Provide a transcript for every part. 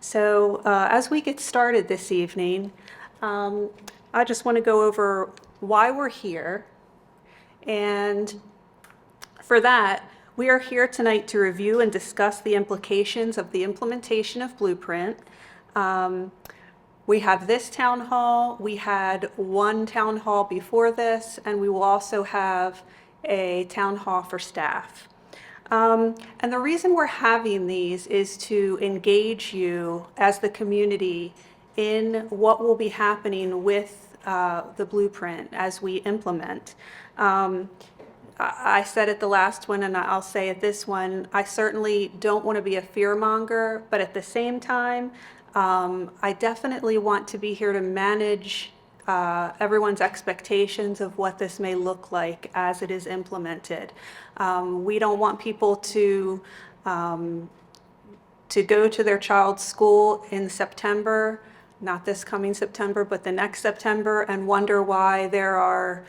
So as we get started this evening, I just want to go over why we're here. And for that, we are here tonight to review and discuss the implications of the implementation of Blueprint. We have this town hall, we had one town hall before this, and we will also have a town hall for staff. And the reason we're having these is to engage you as the community in what will be happening with the Blueprint as we implement. I said it the last one, and I'll say it this one, I certainly don't want to be a fearmonger, but at the same time, I definitely want to be here to manage everyone's expectations of what this may look like as it is implemented. We don't want people to go to their child's school in September, not this coming September, but the next September, and wonder why there are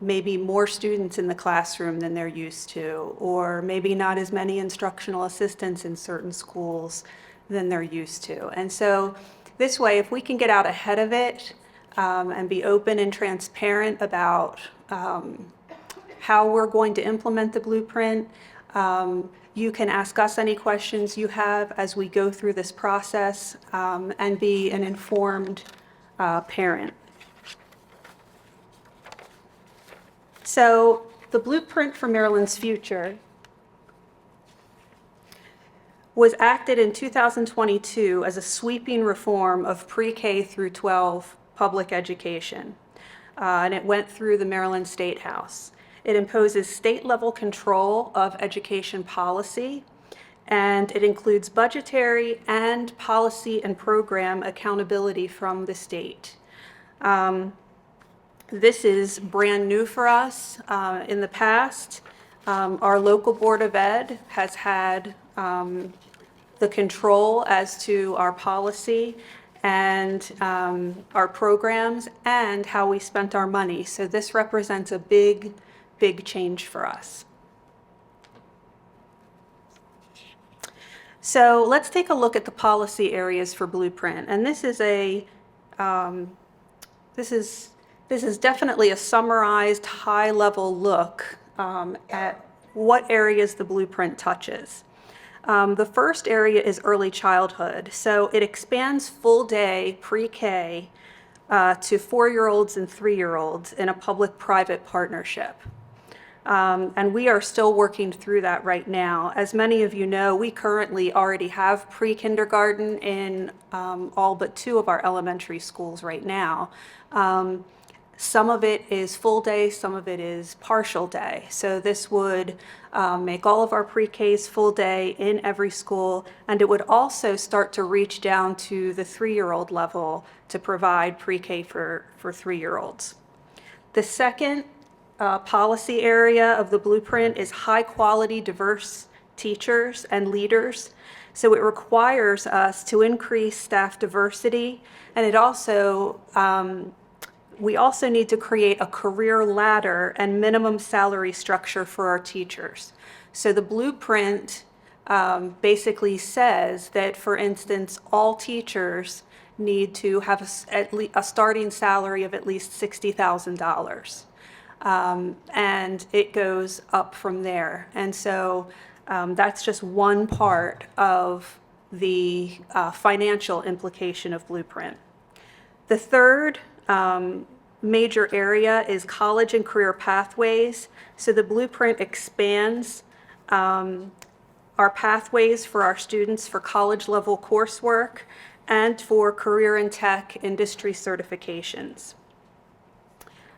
maybe more students in the classroom than they're used to, or maybe not as many instructional assistants in certain schools than they're used to. And so this way, if we can get out ahead of it and be open and transparent about how we're going to implement the Blueprint, you can ask us any questions you have as we go through this process and be an informed parent. So the Blueprint for Maryland's Future was acted in 2022 as a sweeping reform of pre-K through 12 public education, and it went through the Maryland State House. It imposes state-level control of education policy, and it includes budgetary and policy and program accountability from the state. This is brand new for us. In the past, our local Board of Ed has had the control as to our policy and our programs and how we spent our money. So this represents a big change for us. So let's take a look at the policy areas for Blueprint. And this is definitely a summarized high-level look at what areas the Blueprint touches. The first area is early childhood. So it expands full-day pre-K to 4-year-olds and 3-year-olds in a public-private partnership. And we are still working through that right now. As many of you know, we currently already have pre-kindergarten in all but 2 of our elementary schools right now. Some of it is full day, some of it is partial day. So this would make all of our pre-Ks full day in every school, and it would also start to reach down to the 3-year-old level to provide pre-K for 3-year-olds. The second policy area of the Blueprint is high-quality, diverse teachers and leaders. So it requires us to increase staff diversity, and it also we also need to create a career ladder and minimum salary structure for our teachers. So the Blueprint basically says that, for instance, all teachers need to have a starting salary of at least $60,000. And it goes up from there. And so that's just one part of the financial implication of Blueprint. The third major area is college and career pathways. So the Blueprint expands our pathways for our students for college level coursework and for career and tech industry certifications.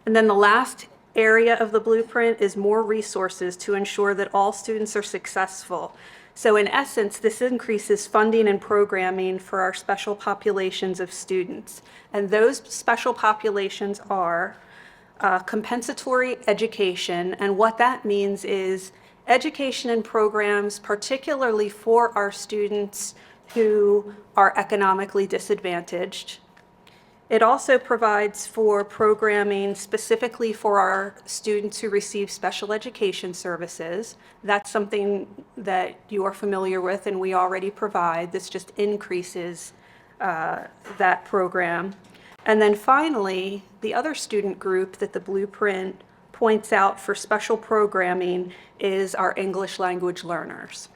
And then the last area of the Blueprint is more resources to ensure that all students are successful. So in essence, this increases funding and programming for our special populations of students. And those special populations are compensatory education. And what that means is education and programs, particularly for our students who are economically disadvantaged. It also provides for programming specifically for our students who receive special education services. That's something that you are familiar with and we already provide. This just increases that program. And then finally, the other student group that the blueprint points out for special programming is our English language learners.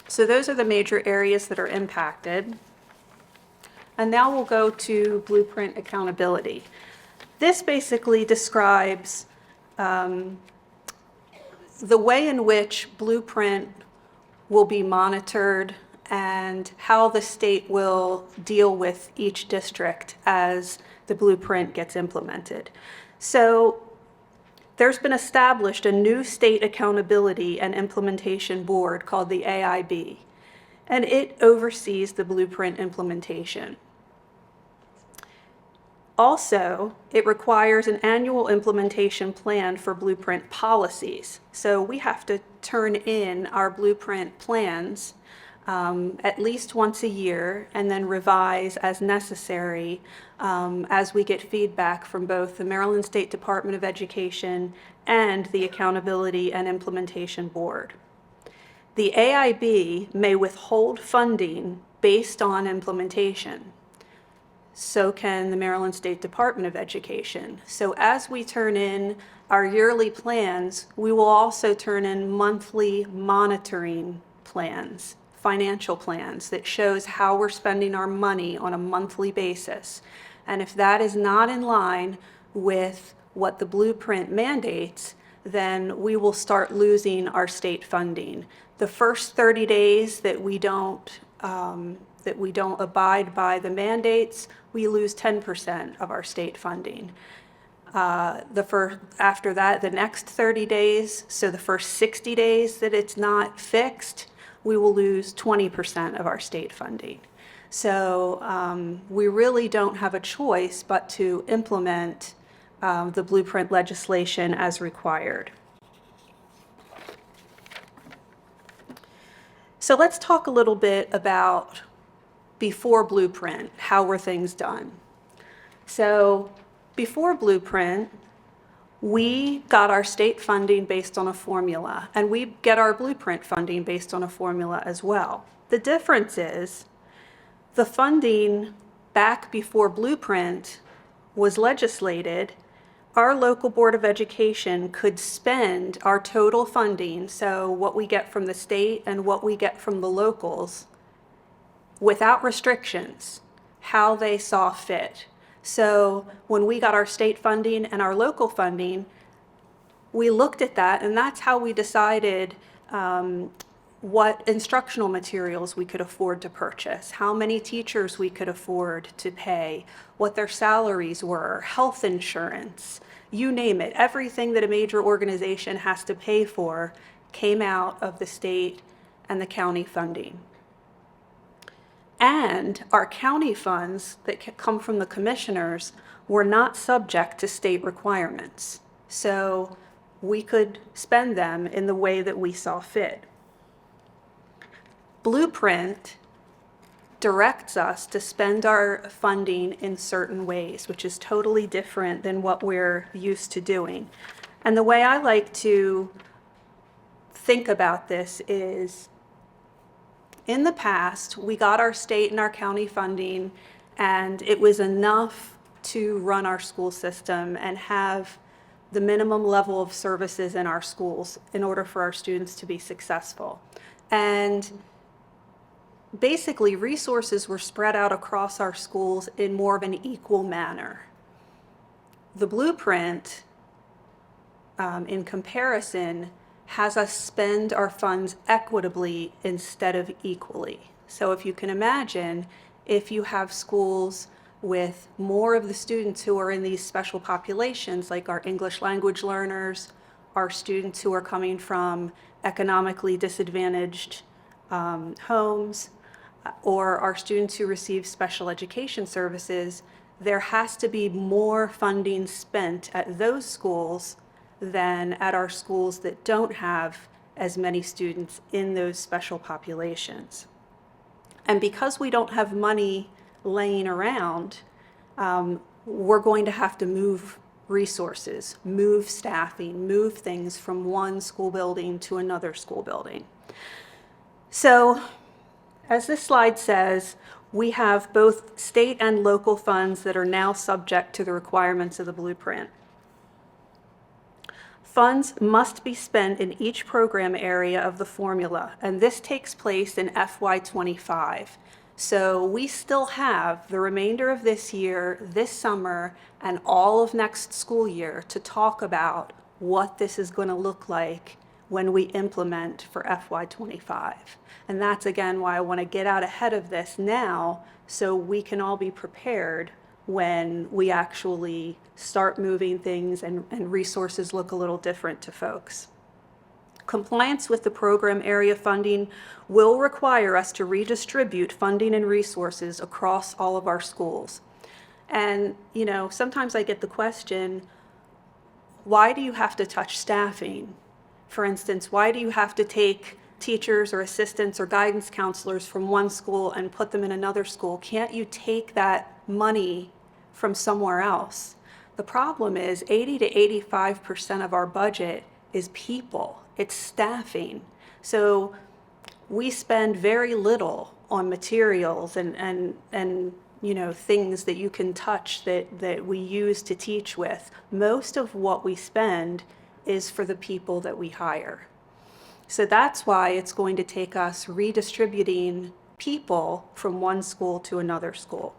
So those are the major areas that are impacted. And now we'll go to blueprint accountability. This basically describes the way in which blueprint will be monitored and how the state will deal with each district as the blueprint gets implemented. So there's been established a new state accountability and implementation board called the AIB, and it oversees the blueprint implementation. Also, it requires an annual implementation plan for blueprint policies. So we have to turn in our blueprint plans at least once a year and then revise as necessary as we get feedback from both the Maryland State Department of Education and the Accountability and Implementation Board. The AIB may withhold funding based on implementation. So can the Maryland State Department of Education. So as we turn in our yearly plans, we will also turn in monthly monitoring plans, financial plans that shows how we're spending our money on a monthly basis. And if that is not in line with what the blueprint mandates, then we will start losing our state funding. The first 30 days that we don't abide by the mandates, we lose 10% of our state funding. After that, the next 30 days, so the first 60 days that it's not fixed, we will lose 20% of our state funding. So we really don't have a choice but to implement the blueprint legislation as required. So let's talk a little bit about before blueprint, how were things done? So before blueprint, we got our state funding based on a formula, and we get our blueprint funding based on a formula as well. The difference is the funding back before blueprint was legislated, our local Board of Education could spend our total funding, so what we get from the state and what we get from the locals, without restrictions, how they saw fit. So when we got our state funding and our local funding, we looked at that, and that's how we decided what instructional materials we could afford to purchase, how many teachers we could afford to pay, what their salaries were, health insurance, you name it. Everything that a major organization has to pay for came out of the state and the county funding. And our county funds that come from the commissioners were not subject to state requirements. So we could spend them in the way that we saw fit. Blueprint directs us to spend our funding in certain ways, which is totally different than what we're used to doing. And the way I like to think about this is, in the past, we got our state and our county funding, and it was enough to run our school system and have the minimum level of services in our schools in order for our students to be successful. And basically, resources were spread out across our schools in more of an equal manner. The blueprint, in comparison, has us spend our funds equitably instead of equally. So if you can imagine, if you have schools with more of the students who are in these special populations, like our English language learners, our students who are coming from economically disadvantaged homes, or our students who receive special education services, there has to be more funding spent at those schools than at our schools that don't have as many students in those special populations. And because we don't have money laying around, we're going to have to move resources, move staffing, move things from one school building to another school building. So, as this slide says, We have both state and local funds that are now subject to the requirements of the blueprint. Funds must be spent in each program area of the formula, and this takes place in FY25. So we still have the remainder of this year, this summer, and all of next school year to talk about what this is going to look like when we implement for FY25. And that's again why I want to get out ahead of this now so we can all be prepared when we actually start moving things and resources look a little different to folks. Compliance with the program area funding will require us to redistribute funding and resources across all of our schools. And, you know, sometimes I get the question, why do you have to touch staffing? For instance, why do you have to take teachers or assistants or guidance counselors from one school and put them in another school? Can't you take that money from somewhere else? The problem is 80 to 85% of our budget is people, it's staffing. So we spend very little on materials and you know, things that you can touch that we use to teach with. Most of what we spend is for the people that we hire. So that's why it's going to take us redistributing people from one school to another school.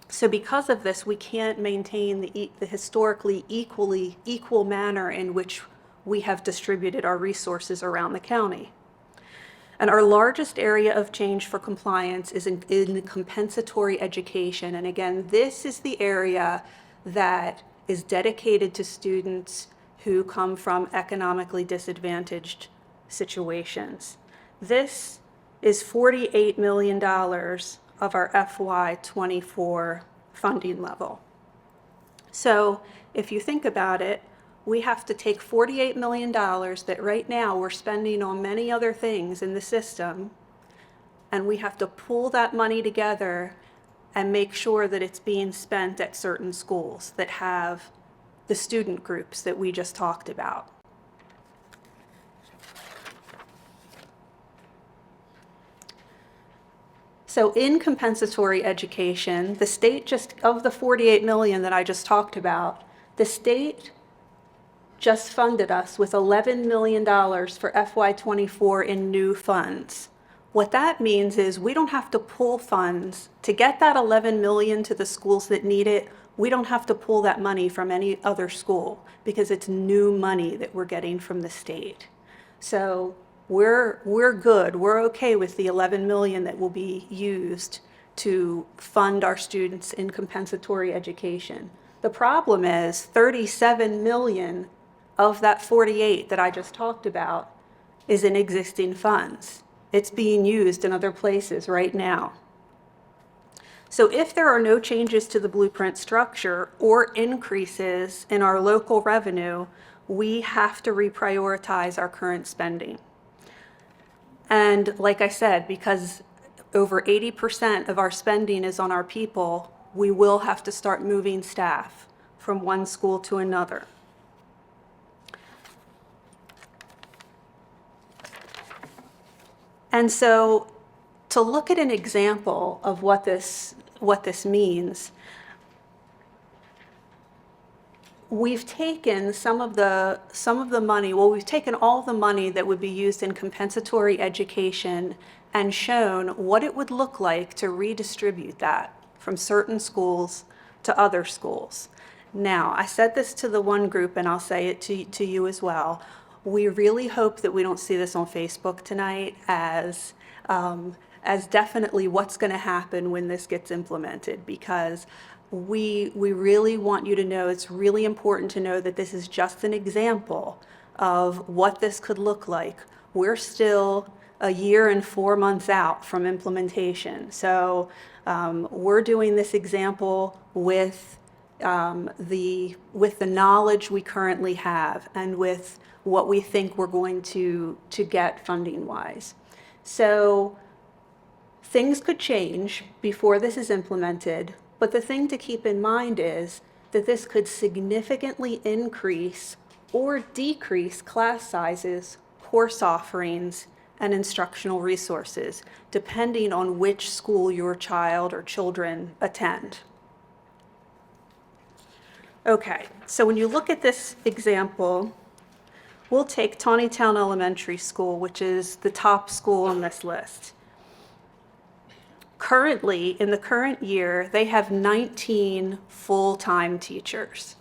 So because of this, we can't maintain the historically equal manner in which we have distributed our resources around the county. And our largest area of change for compliance is in compensatory education. And again, this is the area that is dedicated to students who come from economically disadvantaged situations. This is $48 million of our FY24 funding level. So if you think about it, we have to take $48 million that right now we're spending on many other things in the system, and we have to pull that money together and make sure that it's being spent at certain schools that have the student groups that we just talked about. So in compensatory education, the state just, of the 48 million that I just talked about, the state just funded us with $11 million for FY24 in new funds. What that means is we don't have to pull funds to get that 11 million to the schools that need it. We don't have to pull that money from any other school because it's new money that we're getting from the state. So we're good. We're okay with the 11 million that will be used to fund our students in compensatory education. The problem is 37 million of that 48 that I just talked about is in existing funds. It's being used in other places right now. So if there are no changes to the blueprint structure or increases in our local revenue, we have to reprioritize our current spending. And like I said, because over 80% of our spending is on our people, we will have to start moving staff from one school to another. And so to look at an example of what this means, we've taken some of the money, well, we've taken all the money that would be used in compensatory education and shown what it would look like to redistribute that from certain schools to other schools. Now, I said this to the one group and I'll say it to you as well. We really hope that we don't see this on Facebook tonight as definitely what's going to happen when this gets implemented, because we really want you to know, it's really important to know that this is just an example of what this could look like. We're still a year and 4 months out from implementation. So we're doing this example with the knowledge we currently have and with what we think we're going to get funding wise. So things could change before this is implemented, but the thing to keep in mind is that this could significantly increase or decrease class sizes, course offerings, and instructional resources, depending on which school your child or children attend. Okay, so when you look at this example, we'll take Taneytown Elementary School, which is the top school on this list. Currently, in the current year, they have 19 full-time teachers.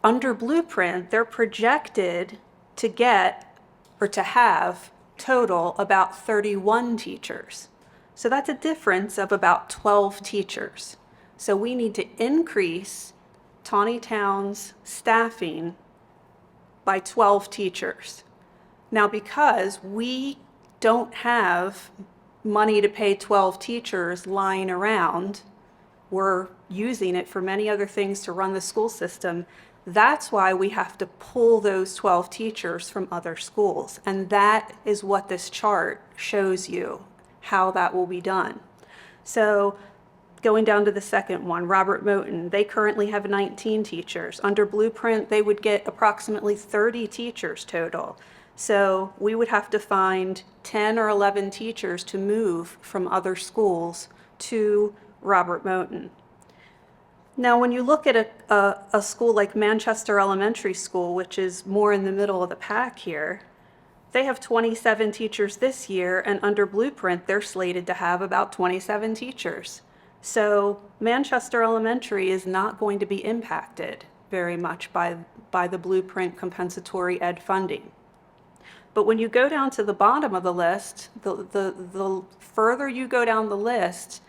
Under Blueprint, they're projected to get or to have total about 31 teachers. So that's a difference of about 12 teachers. So we need to increase Taneytown's staffing by 12 teachers. Now, because we don't have money to pay 12 teachers lying around, we're using it for many other things to run the school system. That's why we have to pull those 12 teachers from other schools. And that is what this chart shows you, how that will be done. So going down to the second one, Robert Moton, they currently have 19 teachers. Under Blueprint, they would get approximately 30 teachers total. So we would have to find 10 or 11 teachers to move from other schools to Robert Moton. Now, when you look at a school like Manchester Elementary School, which is more in the middle of the pack here, they have 27 teachers this year, and under Blueprint, they're slated to have about 27 teachers. So Manchester Elementary is not going to be impacted very much by the Blueprint compensatory ed funding. But when you go down to the bottom of the list, the further you go down the list,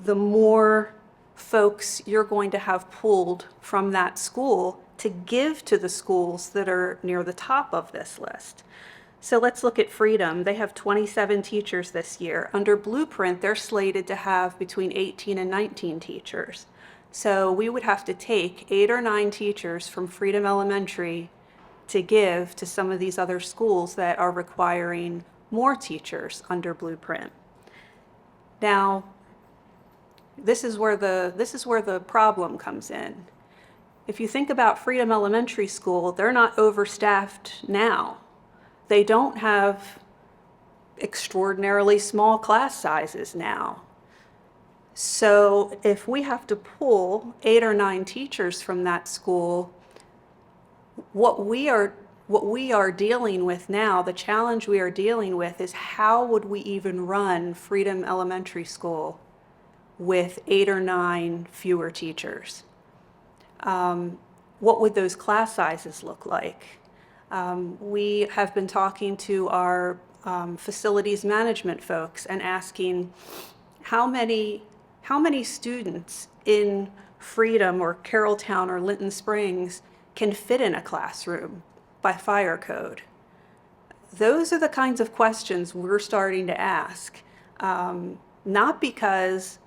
the more folks you're going to have pulled from that school to give to the schools that are near the top of this list. So let's look at Freedom. They have 27 teachers this year. Under Blueprint, they're slated to have between 18 and 19 teachers. So we would have to take 8 or 9 teachers from Freedom Elementary to give to some of these other schools that are requiring more teachers under Blueprint. Now, this is where the problem comes in. If you think about Freedom Elementary School, they're not overstaffed now. They don't have extraordinarily small class sizes now. So if we have to pull 8 or 9 teachers from that school, what we are dealing with now, the challenge we are dealing with is how would we even run Freedom Elementary School with 8 or 9 fewer teachers? What would those class sizes look like? We have been talking to our facilities management folks and asking how many students in Freedom or Carrolltown or Linton Springs can fit in a classroom by fire code. Those are the kinds of questions we're starting to ask, not because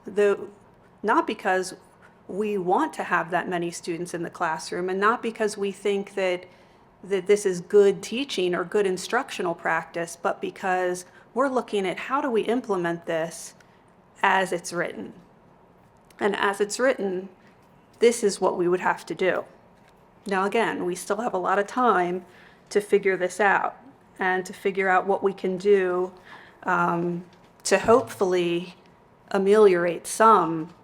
we want to have that many students in the classroom, and not because we think that this is good teaching or good instructional practice, but because we're looking at how do we implement this as it's written. And as it's written, this is what we would have to do. Now again, we still have a lot of time to figure this out and to figure out what we can do to hopefully ameliorate some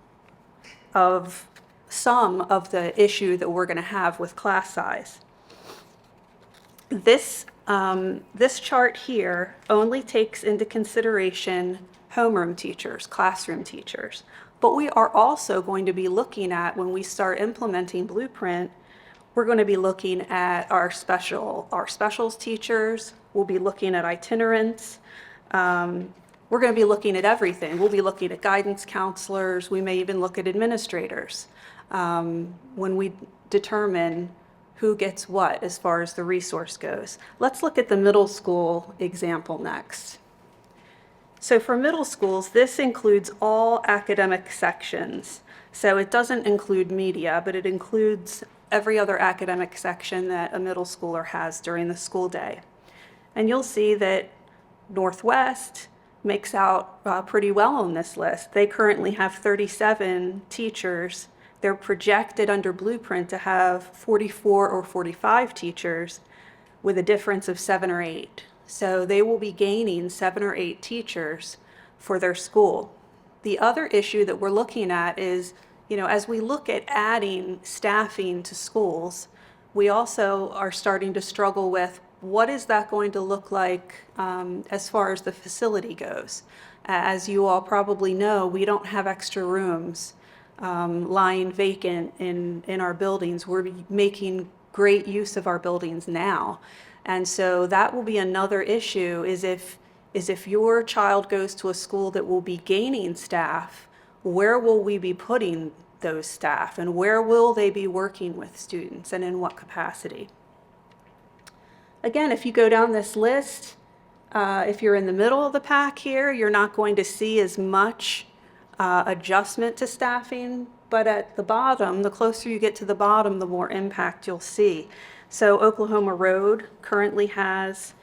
of the issue that we're going to have with class size. This chart here only takes into consideration homeroom teachers, classroom teachers. But we are also going to be looking at, when we start implementing Blueprint, we're going to be looking at our specials teachers. We'll be looking at itinerants. We're going to be looking at everything. We'll be looking at guidance counselors. We may even look at administrators when we determine who gets what as far as the resource goes. Let's look at the middle school example next. So for middle schools, this includes all academic sections. So it doesn't include media, but it includes every other academic section that a middle schooler has during the school day. And you'll see that Northwest makes out pretty well on this list. They currently have 37 teachers. They're projected under Blueprint to have 44 or 45 teachers with a difference of 7 or 8. So they will be gaining 7 or 8 teachers for their school. The other issue that we're looking at is, as we look at adding staffing to schools, we also are starting to struggle with what is that going to look like as far as the facility goes. As you all probably know, we don't have extra rooms lying vacant in our buildings. We're making great use of our buildings now. And so that will be another issue is if your child goes to a school that will be gaining staff, where will we be putting those staff and where will they be working with students and in what capacity? Again, if you go down this list, if you're in the middle of the pack here, you're not going to see as much adjustment to staffing, but at the bottom, the closer you get to the bottom, the more impact you'll see. So Oklahoma Road currently has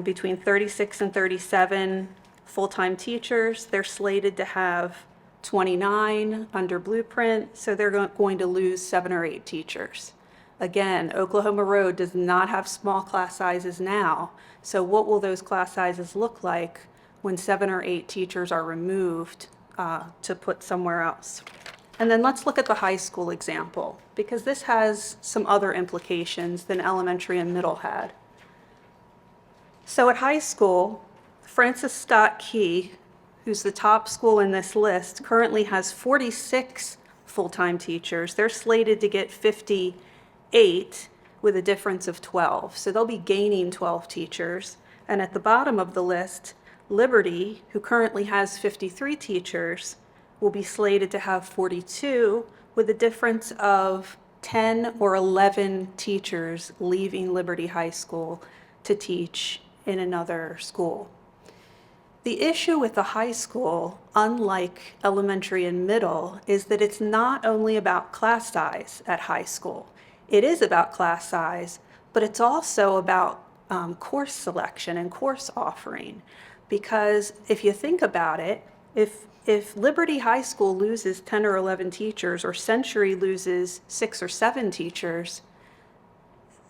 between 36 and 37 full-time teachers. They're slated to have 29 under Blueprint, so they're going to lose 7 or 8 teachers. Again, Oklahoma Road does not have small class sizes now, so what will those class sizes look like when 7 or 8 teachers are removed to put somewhere else? And then let's look at the high school example, because this has some other implications than elementary and middle had. So at high school, Francis Scott Key, who's the top school in this list, currently has 46 full-time teachers. They're slated to get 58 with a difference of 12. So they'll be gaining 12 teachers. And at the bottom of the list, Liberty, who currently has 53 teachers, will be slated to have 42 with a difference of 10 or 11 teachers leaving Liberty High School to teach in another school. The issue with the high school, unlike elementary and middle, is that it's not only about class size at high school. It is about class size, but it's also about course selection and course offering. Because if you think about it, if Liberty High School loses 10 or 11 teachers, or Century loses 6 or 7 teachers,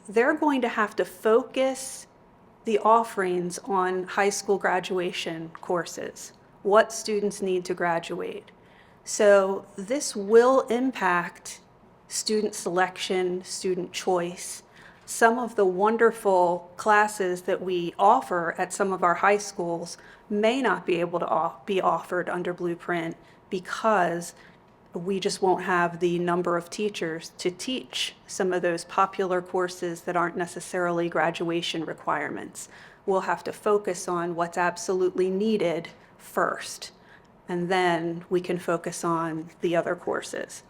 they're going to have to focus the offerings on high school graduation courses, what students need to graduate. So this will impact student selection, student choice. Some of the wonderful classes that we offer at some of our high schools may not be able to be offered under Blueprint because we just won't have the number of teachers to teach some of those popular courses that aren't necessarily graduation requirements. We'll have to focus on what's absolutely needed first, and then we can focus on the other courses.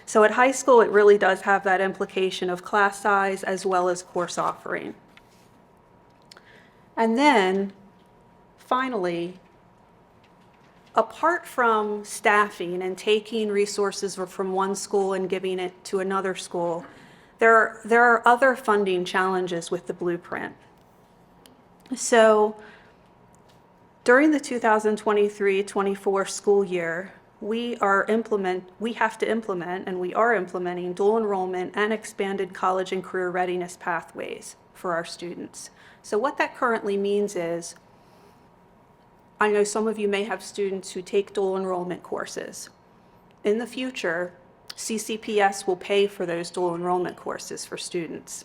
So at high school, it really does have that implication of class size as well as course offering. And then, finally, apart from staffing and taking resources from one school and giving it to another school, there are other funding challenges with the Blueprint. So during the 2023-24 school year, we have to implement, and we are implementing, dual enrollment and expanded college and career readiness pathways for our students. So what that currently means is, I know some of you may have students who take dual enrollment courses. In the future, CCPS will pay for those dual enrollment courses for students.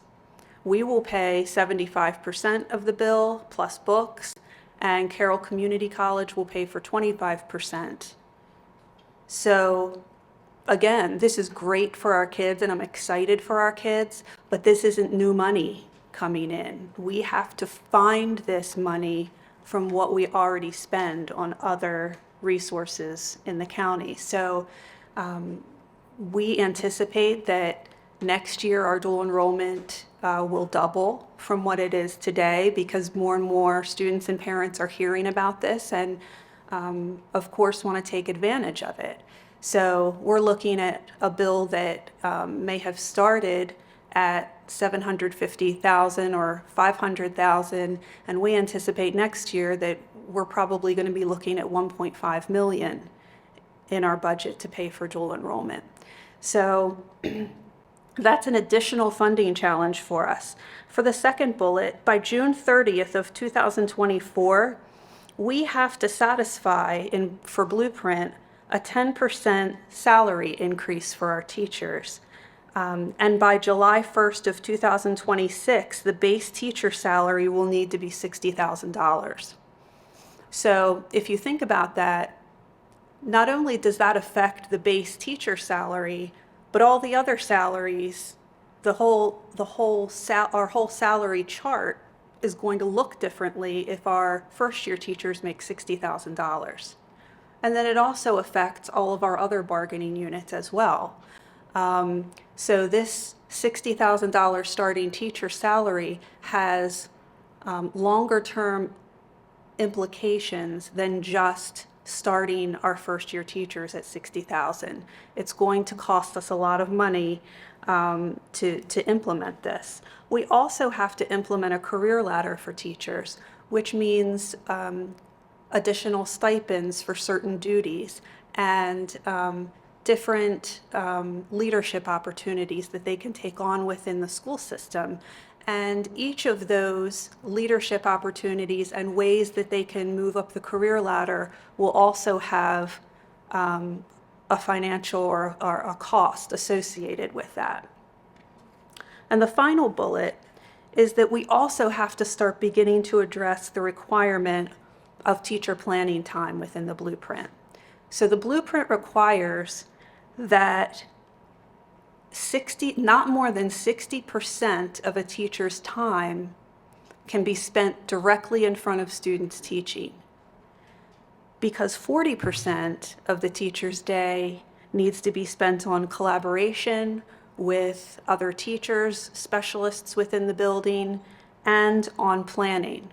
We will pay 75% of the bill plus books, and Carroll Community College will pay for 25%. So again, this is great for our kids, and I'm excited for our kids, but this isn't new money coming in. We have to find this money from what we already spend on other resources in the county. So we anticipate that next year our dual enrollment will double from what it is today, because more and more students and parents are hearing about this and of course want to take advantage of it. So we're looking at a bill that may have started at $750,000 or $500,000, and we anticipate next year that we're probably going to be looking at $1.5 million in our budget to pay for dual enrollment. So That's an additional funding challenge for us. For the second bullet, by June 30th of 2024, we have to satisfy for Blueprint a 10% salary increase for our teachers. And by July 1st of 2026, the base teacher salary will need to be $60,000. So if you think about that, not only does that affect the base teacher salary, but all the other salaries, our whole salary chart is going to look differently if our first-year teachers make $60,000. And then it also affects all of our other bargaining units as well. So this $60,000 starting teacher salary has longer-term implications than just starting our first-year teachers at $60,000. It's going to cost us a lot of money to implement this. We also have to implement a career ladder for teachers, which means additional stipends for certain duties and different leadership opportunities that they can take on within the school system. And each of those leadership opportunities and ways that they can move up the career ladder will also have a financial or a cost associated with that. And the final bullet is that we also have to start beginning to address the requirement of teacher planning time within the Blueprint. So the Blueprint requires that not more than 60% of a teacher's time can be spent directly in front of students teaching, because 40% of the teacher's day needs to be spent on collaboration with other teachers, specialists within the building, and on planning.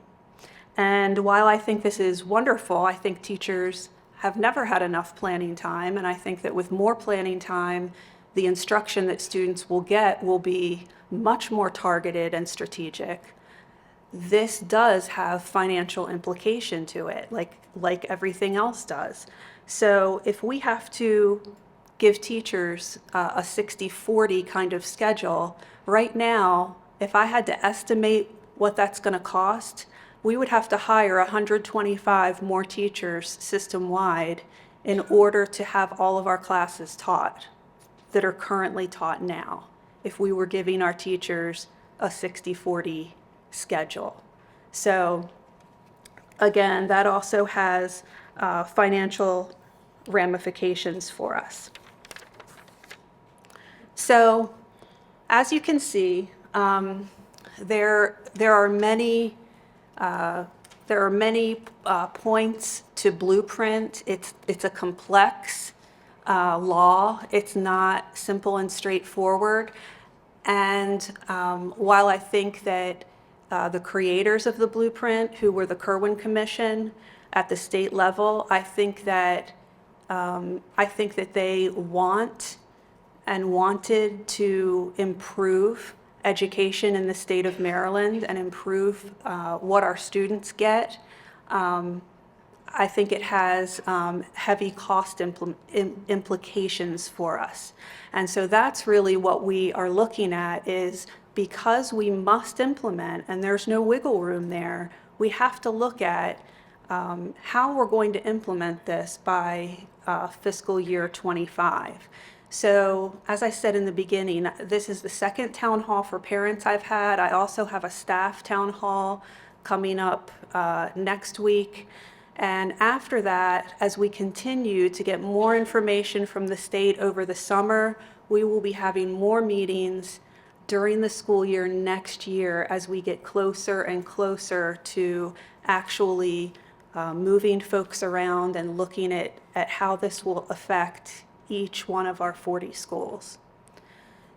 And while I think this is wonderful, I think teachers have never had enough planning time, and I think that with more planning time, the instruction that students will get will be much more targeted and strategic. This does have financial implication to it, like everything else does. So if we have to give teachers a 60-40 kind of schedule, right now, if I had to estimate what that's going to cost, we would have to hire 125 more teachers system-wide in order to have all of our classes taught that are currently taught now, if we were giving our teachers a 60-40 schedule. So again, that also has financial ramifications for us. So as you can see, there are many points to Blueprint. It's a complex law. It's not simple and straightforward. And while I think that the creators of the Blueprint, who were the Kirwan Commission at the state level, I think that they wanted to improve education in the state of Maryland and improve what our students get. I think it has heavy cost implications for us. And so that's really what we are looking at, is because we must implement and there's no wiggle room there, we have to look at how we're going to implement this by fiscal year 25. So as I said in the beginning, this is the second town hall for parents I've had. I also have a staff town hall coming up next week. And after that, as we continue to get more information from the state over the summer, we will be having more meetings during the school year next year as we get closer and closer to actually moving folks around and looking at how this will affect each one of our 40 schools.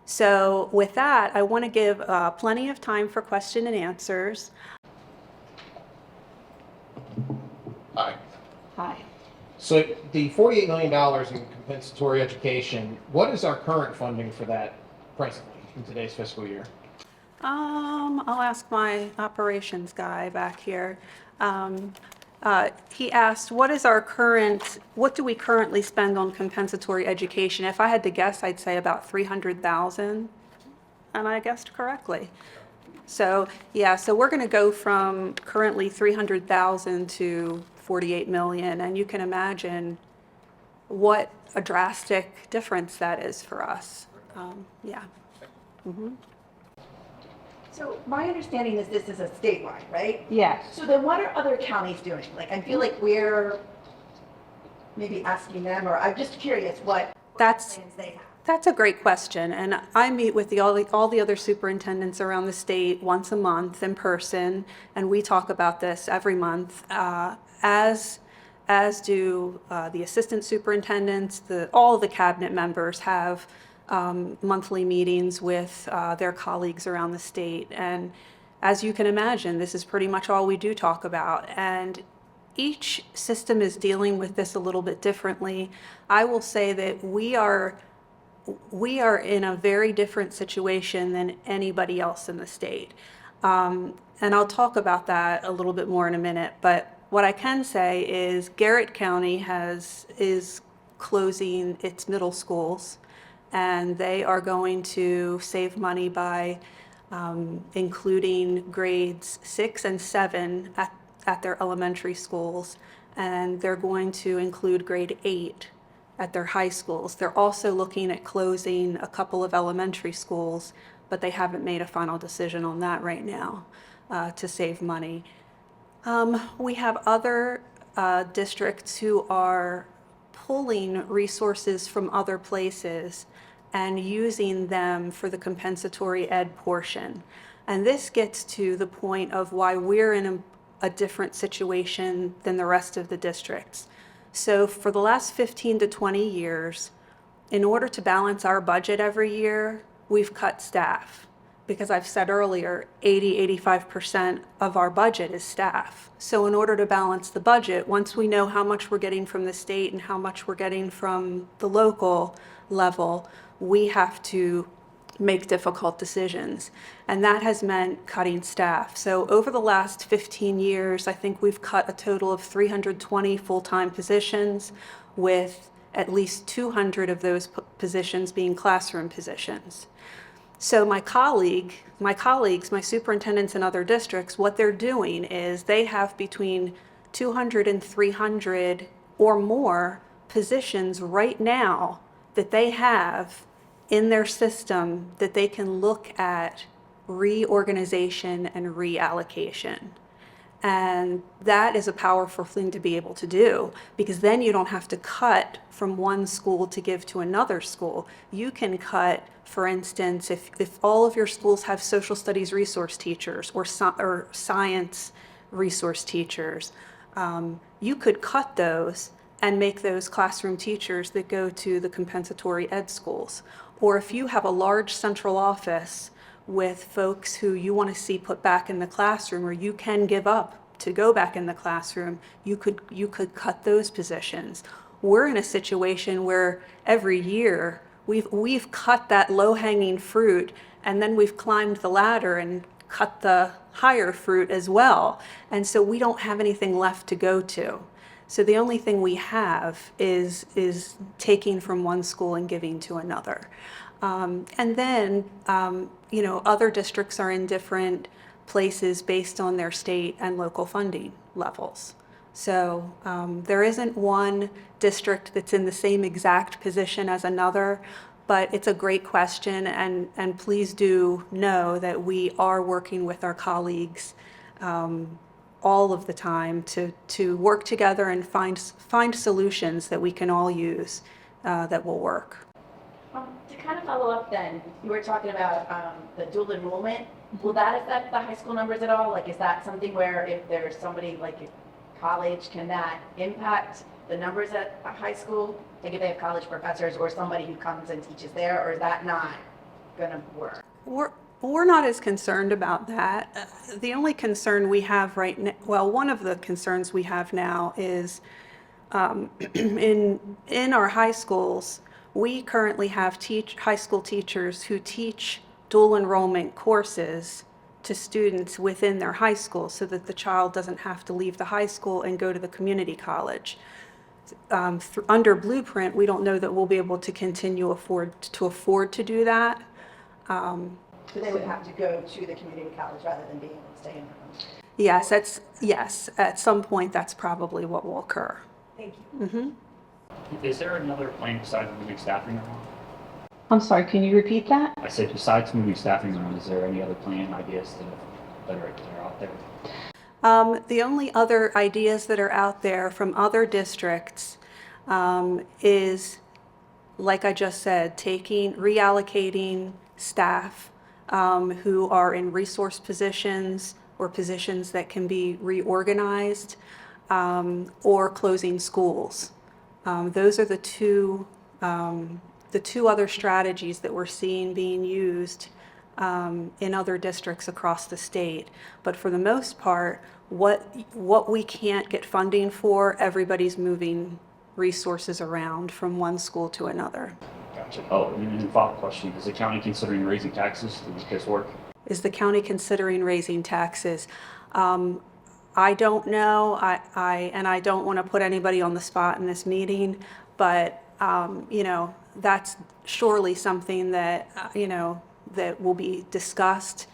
So with that, I want to give plenty of time for question and answers. Hi. Hi. So the $48 million in compensatory education, what is our current funding for that presently in today's fiscal year? I'll ask my operations guy back here. He asked, what do we currently spend on compensatory education? If I had to guess, I'd say about $300,000. and I guessed correctly. So, yeah, so we're going to go from currently 300,000 to 48 million, and you can imagine what a drastic difference that is for us. Yeah. So my understanding is this is a statewide, right? Yes. So then what are other counties doing? Like, I feel like we're maybe asking them, or I'm just curious what That's plans they have. That's a great question, and I meet with all the other superintendents around the state once a month in person, and we talk about this every month, as do the assistant superintendents. All the cabinet members have monthly meetings with their colleagues around the state, and as you can imagine, this is pretty much all we do talk about. And each system is dealing with this a little bit differently. I will say that we are in a very different situation than anybody else in the state. And I'll talk about that a little bit more in a minute. But what I can say is Garrett County is closing its middle schools, and they are going to save money by including grades 6 and 7 at their elementary schools, and they're going to include grade 8 at their high schools. They're also looking at closing a couple of elementary schools, but they haven't made a final decision on that right now to save money. We have other districts who are pulling resources from other places and using them for the compensatory ed portion. And this gets to the point of why we're in a different situation than the rest of the districts. So for the last 15 to 20 years, in order to balance our budget every year, we've cut staff. Because I've said earlier, 85% of our budget is staff. So in order to balance the budget, once we know how much we're getting from the state and how much we're getting from the local level, we have to make difficult decisions. And that has meant cutting staff. So over the last 15 years, I think we've cut a total of 320 full-time positions, with at least 200 of those positions being classroom positions. So my colleagues, my superintendents in other districts, what they're doing is they have between 200 and 300 or more positions right now that they have in their system that they can look at reorganization and reallocation. And that is a powerful thing to be able to do, because then you don't have to cut from one school to give to another school. You can cut, for instance, if all of your schools have social studies resource teachers or science resource teachers, you could cut those and make those classroom teachers that go to the compensatory ed schools. Or if you have a large central office with folks who you want to see put back in the classroom, or you can give up to go back in the classroom, you could cut those positions. We're in a situation where every year we've cut that low-hanging fruit, and then we've climbed the ladder and cut the higher fruit as well. And so we don't have anything left to go to. So the only thing we have is taking from one school and giving to another. And then, other districts are in different places based on their state and local funding levels. So there isn't one district that's in the same exact position as another, but it's a great question, and please do know that we are working with our colleagues all of the time to work together and find solutions that we can all use that will work. To kind of follow up then, you were talking about the dual enrollment. Will that affect the high school numbers at all? Like, is that something where if there's somebody like in college, can that impact the numbers at a high school? Like if they have college professors or somebody who comes and teaches there, or is that not going to work? We're not as concerned about that. The only concern we have right now, well, one of the concerns we have now is in our high schools, we currently have high school teachers who teach dual enrollment courses to students within their high school, so that the child doesn't have to leave the high school and go to the community college. Under Blueprint, we don't know that we'll be able to continue afford to do that. So they would have to go to the community college rather than being able to stay in their home. Yes, at some point, that's probably what will occur. Thank you. Is there another plan besides moving staffing around? I'm sorry, can you repeat that? I said besides moving staffing around, is there any other plan ideas that are out there? The only other ideas that are out there from other districts is, like I just said, reallocating staff who are in resource positions or positions that can be reorganized, or closing schools. Those are the two other strategies that we're seeing being used in other districts across the state. But for the most part, what we can't get funding for, everybody's moving resources around from one school to another. Gotcha. Oh, and then a follow-up question: is the county considering raising taxes to make this work? Is the county considering raising taxes? I don't know. I don't want to put anybody on the spot in this meeting, but that's surely something that that will be discussed.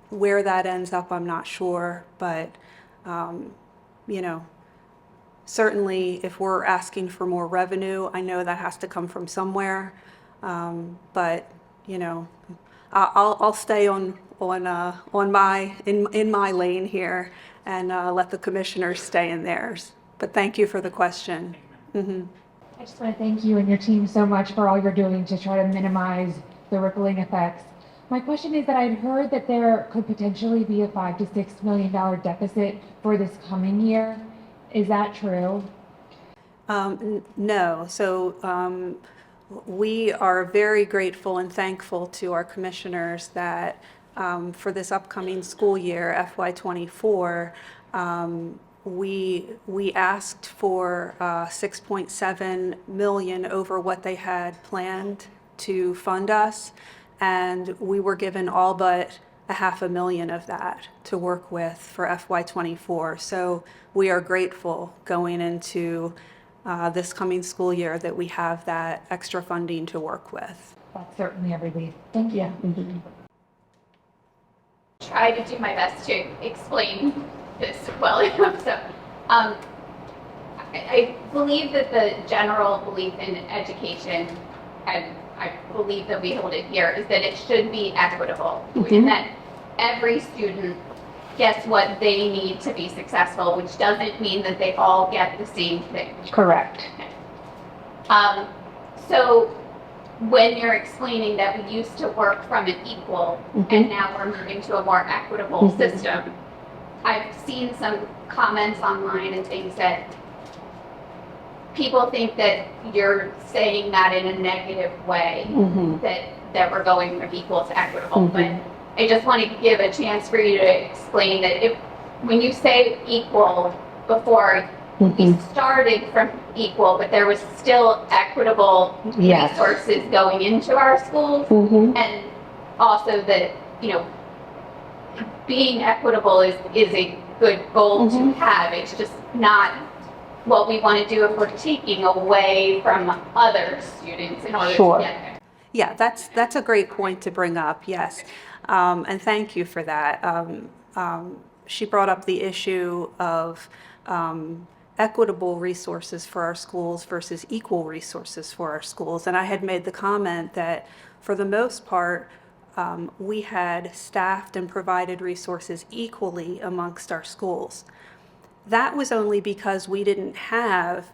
Where that ends up, I'm not sure, but certainly if we're asking for more revenue, I know that has to come from somewhere. But I'll stay in my lane here and let the commissioners stay in theirs. But thank you for the question. Mm-hmm. I just want to thank you and your team so much for all you're doing to try to minimize the rippling effects. My question is that I'd heard that there could potentially be a $5 to $6 million deficit for this coming year. Is that true? No. So we are very grateful and thankful to our commissioners that for this upcoming school year, FY24, we asked for $6.7 million over what they had planned to fund us, and we were given all but $500,000 of that to work with for FY24. So we are grateful going into this coming school year that we have that extra funding to work with. That's certainly a relief. Thank you. Mm-hmm. Try to do my best to explain this well enough. So, I believe that the general belief in education, and I believe that we hold it here, is that it should be equitable, and that every student gets what they need to be successful, which doesn't mean that they all get the same thing. Correct. So when you're explaining that we used to work from an equal and now we're moving to a more equitable system, I've seen some comments online and things that people think that you're saying that in a negative way, that we're going from equal to equitable. But I just want to give a chance for you to explain that when you say equal before, we started from equal, but there was still equitable resources going into our schools, and also that being equitable is a good goal to have. It's just not what we want to do if we're taking away from other students in order to get there. Yeah, that's a great point to bring up. Yes, and thank you for that. She brought up the issue of equitable resources for our schools versus equal resources for our schools. And I had made the comment that for the most part, we had staffed and provided resources equally amongst our schools. That was only because we didn't have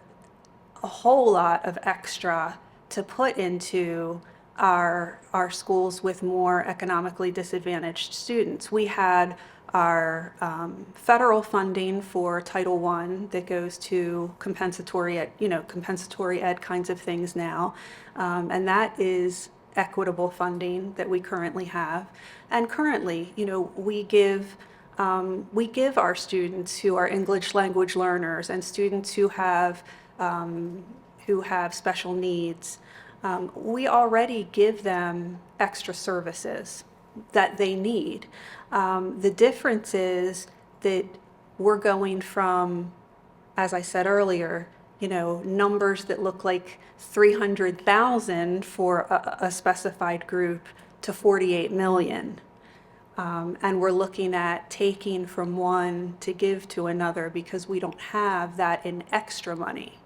a whole lot of extra to put into our schools with more economically disadvantaged students. We had our federal funding for Title I that goes to compensatory ed kinds of things now, and that is equitable funding that we currently have. And currently, we give our students who are English language learners and students who have special needs, we already give them extra services that they need. The difference is that we're going from, as I said earlier, numbers that look like 300,000 for a specified group to 48 million. And we're looking at taking from one to give to another because we don't have that in extra money.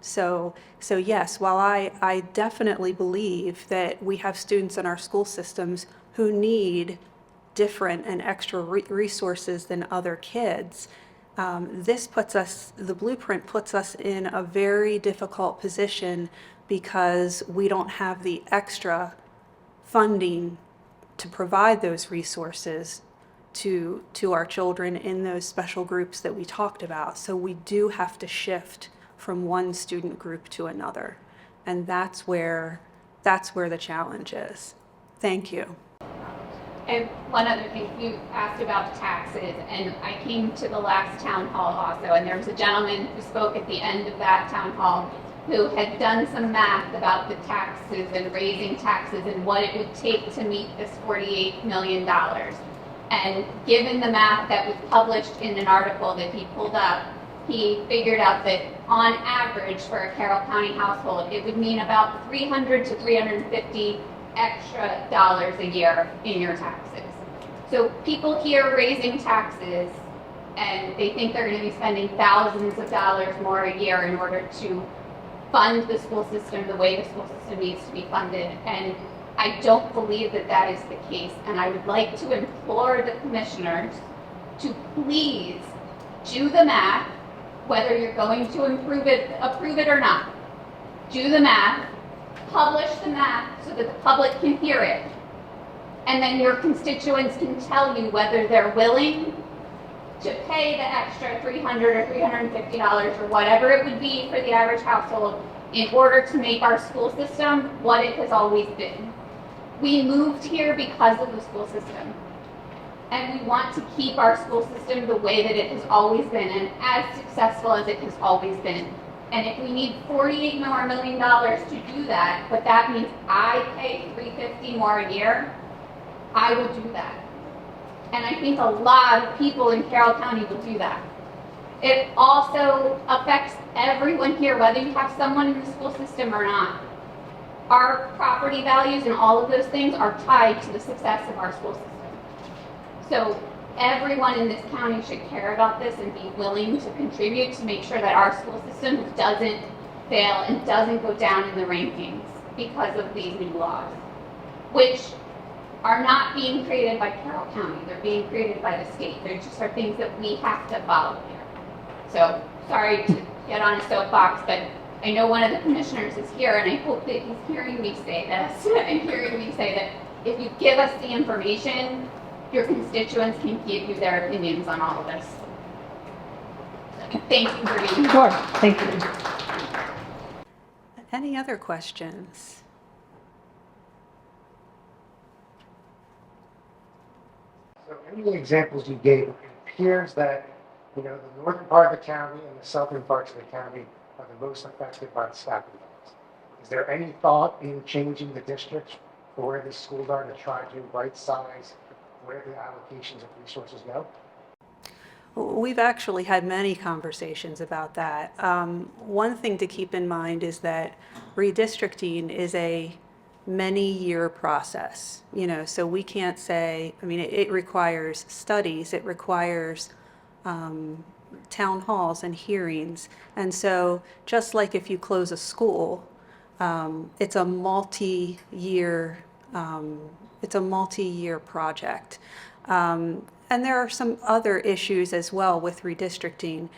So yes, while I definitely believe that we have students in our school systems who need different and extra resources than other kids, the blueprint puts us in a very difficult position because we don't have the extra funding to provide those resources to our children in those special groups that we talked about. So we do have to shift from one student group to another. And that's where the challenge is. Thank you. And one other thing, you asked about taxes, and I came to the last town hall also, and there was a gentleman who spoke at the end of that town hall who had done some math about the taxes and raising taxes and what it would take to meet this $48 million. And given the math that was published in an article that he pulled up, he figured out that on average for a Carroll County household, it would mean about $300 to $350 extra dollars a year in your taxes. So people here raising taxes and they think they're going to be spending thousands of dollars more a year in order to fund the school system the way the school system needs to be funded. And I don't believe that that is the case. And I would like to implore the commissioners to please do the math, whether you're going to approve it or not. Do the math, publish the math so that the public can hear it. And then your constituents can tell you whether they're willing to pay the extra $300 or $350 or whatever it would be for the average household in order to make our school system what it has always been. We moved here because of the school system. And we want to keep our school system the way that it has always been and as successful as it has always been. And if we need $48 million to do that, but that means I pay $350 more a year, I will do that. And I think a lot of people in Carroll County will do that. It also affects everyone here, whether you have someone in the school system or not. Our property values and all of those things are tied to the success of our school system. So everyone in this county should care about this and be willing to contribute to make sure that our school system doesn't fail and doesn't go down in the rankings because of these new laws, which are not being created by Carroll County. They're being created by the state. They just are things that we have to follow here. So sorry to get on a soapbox, but I know one of the commissioners is here, and I hope that he's hearing me say this and hearing me say that if you give us the information, your constituents can give you their opinions on all of this. Thank you for being here. Sure, thank you. Any other questions? So any of the examples you gave, it appears that, the northern part of the county and the southern parts of the county are the most affected by the staffing levels. Is there any thought in changing the districts for where the schools are to try to right size where the allocations of resources go? We've actually had many conversations about that. One thing to keep in mind is that redistricting is a many-year process. So we can't say, it requires studies, it requires town halls and hearings. And so just like if you close a school, it's a multi-year project. And there are some other issues as well with redistricting.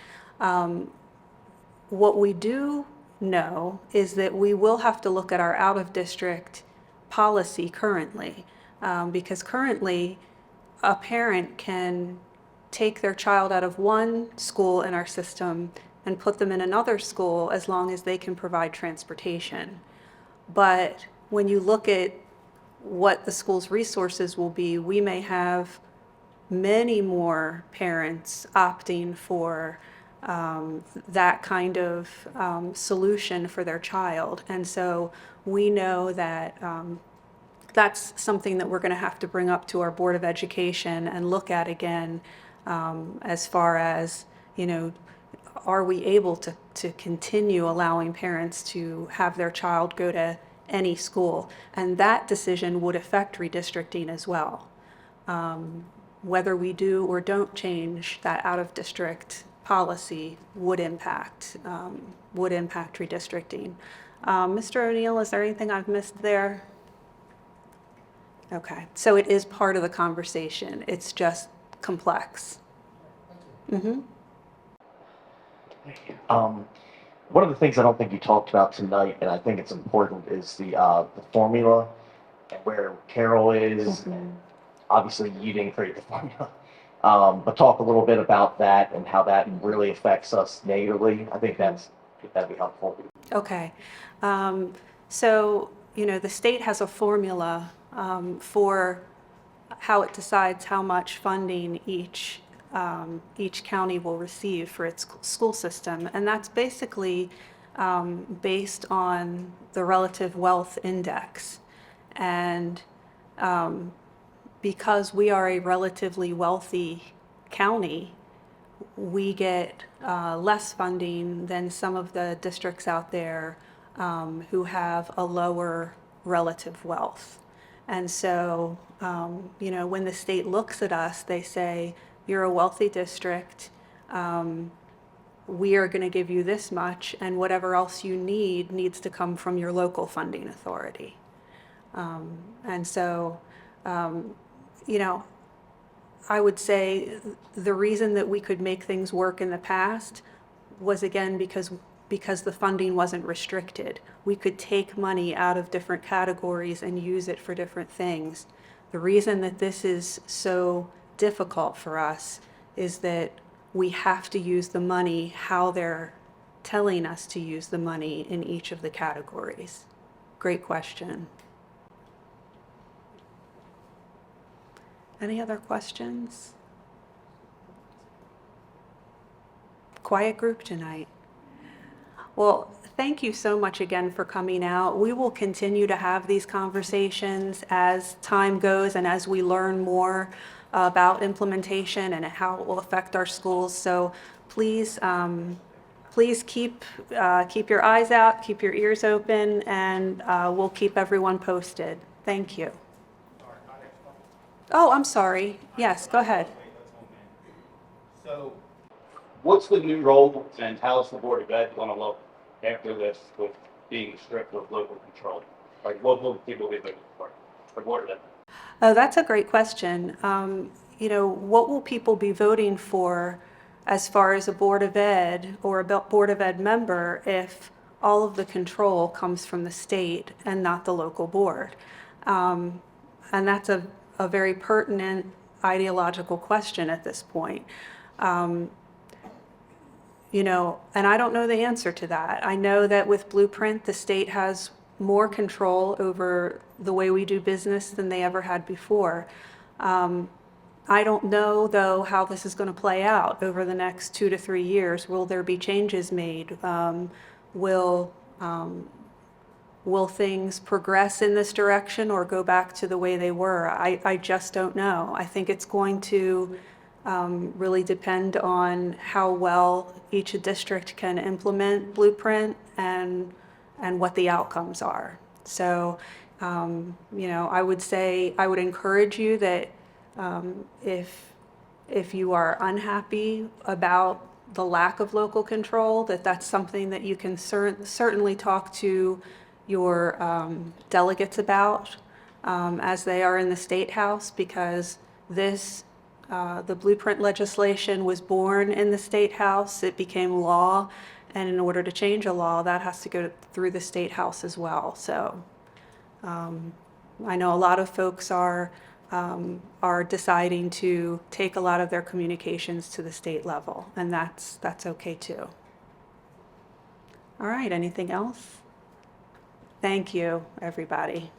What we do know is that we will have to look at our out-of-district policy currently, because currently a parent can take their child out of one school in our system and put them in another school as long as they can provide transportation. But when you look at what the school's resources will be, we may have many more parents opting for that kind of solution for their child. And so we know that that's something that we're going to have to bring up to our Board of Education and look at again, as far as, are we able to continue allowing parents to have their child go to any school. And that decision would affect redistricting as well. Whether we do or don't change that out-of-district policy would impact redistricting. Mr. O'Neill, is there anything I've missed there? Okay, so it is part of the conversation. It's just complex. Mm-hmm. One of the things I don't think you talked about tonight, and I think it's important, is the formula and where Carol is. And obviously, you didn't create the formula, but talk a little bit about that and how that really affects us negatively. I think that'd be helpful. Okay, so the state has a formula for how it decides how much funding each county will receive for its school system, and that's basically based on the relative wealth index. And because we are a relatively wealthy county, we get less funding than some of the districts out there who have a lower relative wealth. And so, when the state looks at us, they say, you're a wealthy district, we are going to give you this much, and whatever else you need needs to come from your local funding authority. And so, I would say the reason that we could make things work in the past was, again, because the funding wasn't restricted. We could take money out of different categories and use it for different things. The reason that this is so difficult for us is that we have to use the money how they're telling us to use the money in each of the categories. Great question. Any other questions? Quiet group tonight. Well, thank you so much again for coming out. We will continue to have these conversations as time goes and as we learn more about implementation and how it will affect our schools. So please, please keep your eyes out, keep your ears open, and we'll keep everyone posted. Thank you. Oh, I'm sorry. Yes, go ahead. So, what's the new role and how's the Board of Ed going to look after this with being stripped of local control? Like, what will people be looking for Board of Ed? Oh, that's a great question. What will people be voting for as far as a Board of Ed or a Board of Ed member if all of the control comes from the state and not the local board? And that's a very pertinent ideological question at this point. And I don't know the answer to that. I know that with Blueprint, the state has more control over the way we do business than they ever had before. I don't know, though, how this is going to play out over the next 2 to 3 years. Will there be changes made? Will things progress in this direction or go back to the way they were? I just don't know. I think it's going to really depend on how well each district can implement Blueprint and what the outcomes are. So, I would say, I would encourage you that if you are unhappy about the lack of local control, that's something that you can certainly talk to your delegates about as they are in the State House, because the Blueprint legislation was born in the State House. It became law, and in order to change a law, that has to go through the State House as well. So I know a lot of folks are deciding to take a lot of their communications to the state level, and that's okay too. All right, anything else? Thank you, everybody.